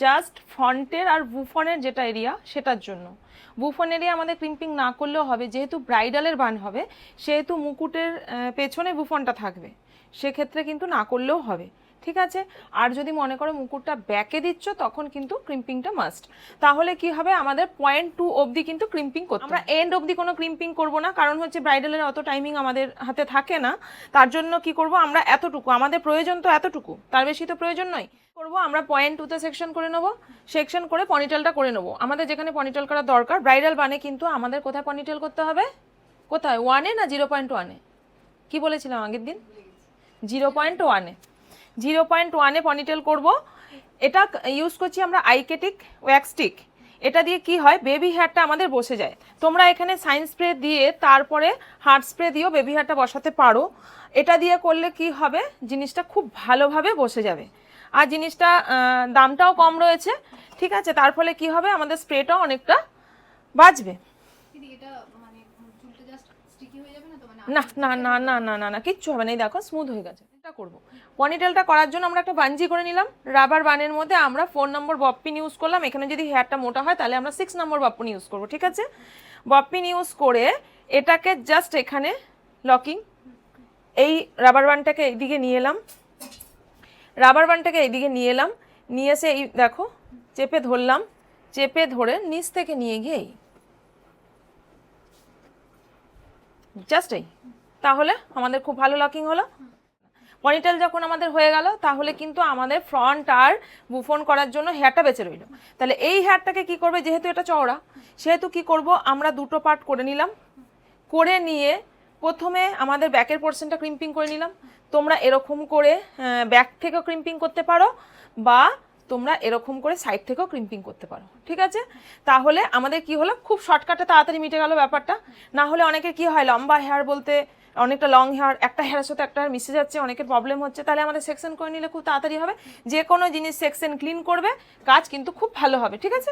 Just ফ্রন্টের আর বুফনের যেটা area সেটার জন্য। বুফন এরিয়া আমাদের ক্রিম্পিং না করলেও হবে, যেহেতু ব্রাইডালের বান হবে সেহেতু মুকুটের পেছনে বুফনটা থাকবে, সেক্ষেত্রে কিন্তু না করলেও হবে, ঠিক আছে। আর যদি মনে করো মুকুটটা ব্যাকে দিচ্ছ তখন কিন্তু ক্রিম্পিংটা মাস্ট। তাহলে কি হবে, আমাদের 0.2 অবধি কিন্তু ক্রিম্পিং করতে, আমরা এন্ড অবধি কোনো ক্রিম্পিং করব না, কারণ হচ্ছে ব্রাইডালের অত টাইমিং আমাদের হাতে থাকে না। তার জন্য কি করব, আমরা এতটুকু আমাদের প্রয়োজন, তো এতটুকু, তার বেশি তো প্রয়োজন নয়। করবো আমরা 0.2তে সেকশন করে নেবো, সেকশন করে পনিটেলটা করে নেবো। আমাদের যেখানে পনিটেল করা দরকার ব্রাইডাল বানে, কিন্তু আমাদের কোথায় পনিটেল করতে হবে, কোথায়, 1-এ না 0.1-এ? কি বলেছিলাম আগের দিন? 0.1-এ। 0.1-এ পনিটেল করব। এটা ইউজ করছি আমরা আইকেটিক ওয়্যাক্স স্টিক। এটা দিয়ে কি হয়, বেবি হেয়ারটা আমাদের বসে যায়। তোমরা এখানে সাইন স্প্রে দিয়ে তারপরে হার্ড স্প্রে দিয়েও বেবি হেয়ারটা বসাতে পারো। এটা দিয়ে করলে কি হবে, জিনিসটা খুব ভালোভাবে বসে যাবে, আর জিনিসটা দামটাও কম রয়েছে, ঠিক আছে। তার ফলে কি হবে, আমাদের স্প্রেটাও অনেকটা বাঁচবে। না না না না না না না কিচ্ছু হবে না, এই দেখো স্মুথ হয়ে গেছে। এটা করবো, পনিটেলটা করার জন্য আমরা একটা বাঞ্জি করে নিলাম। রাবার বানের মধ্যে আমরা 4 নম্বর ববপিন ইউজ করলাম। এখানে যদি হেয়ারটা মোটা হয় তাহলে আমরা 6 নম্বর ববপিন ইউজ করবো, ঠিক আছে। ববপিন ইউজ করে এটাকে জাস্ট এখানে লকিং, এই রাবার বানটাকে এইদিকে নিয়ে এলাম, রাবার বানটাকে এইদিকে নিয়ে এলাম, নিয়ে এসে এই দেখো চেপে ধরলাম, চেপে ধরে নিচ থেকে নিয়ে গিয়ে জাস্ট এই, তাহলে আমাদের খুব ভালো লকিং হলো। পনিটেল যখন আমাদের হয়ে গেল, তাহলে কিন্তু আমাদের ফ্রন্ট আর বুফন করার জন্য হেয়ারটা বেঁচে রইল। তাহলে এই হেয়ারটাকে কি করবে, যেহেতু এটা চওড়া সেহেতু কি করব, আমরা দুটো পার্ট করে নিলাম। করে নিয়ে প্রথমে আমাদের ব্যাকের পোর্শনটা ক্রিম্পিং করে নিলাম। তোমরা এরকম করে ব্যাক থেকেও ক্রিম্পিং করতে পারো, বা তোমরা এরকম করে সাইড থেকেও ক্রিম্পিং করতে পারো, ঠিক আছে। তাহলে আমাদের কি হলো, খুব শর্টকাটে তাড়াতাড়ি মিটে গেল ব্যাপারটা। না হলে অনেকের কি হয়, লম্বা হেয়ার বলতে অনেকটা লং হেয়ার, একটা হেয়ারের সাথে একটা হেয়ার মিশে যাচ্ছে, অনেকের প্রবলেম হচ্ছে। তাহলে আমাদের সেকশন করে নিলে খুব তাড়াতাড়ি হবে, যে কোনো জিনিস সেকশন ক্লিন করবে, কাজ কিন্তু খুব ভালো হবে, ঠিক আছে।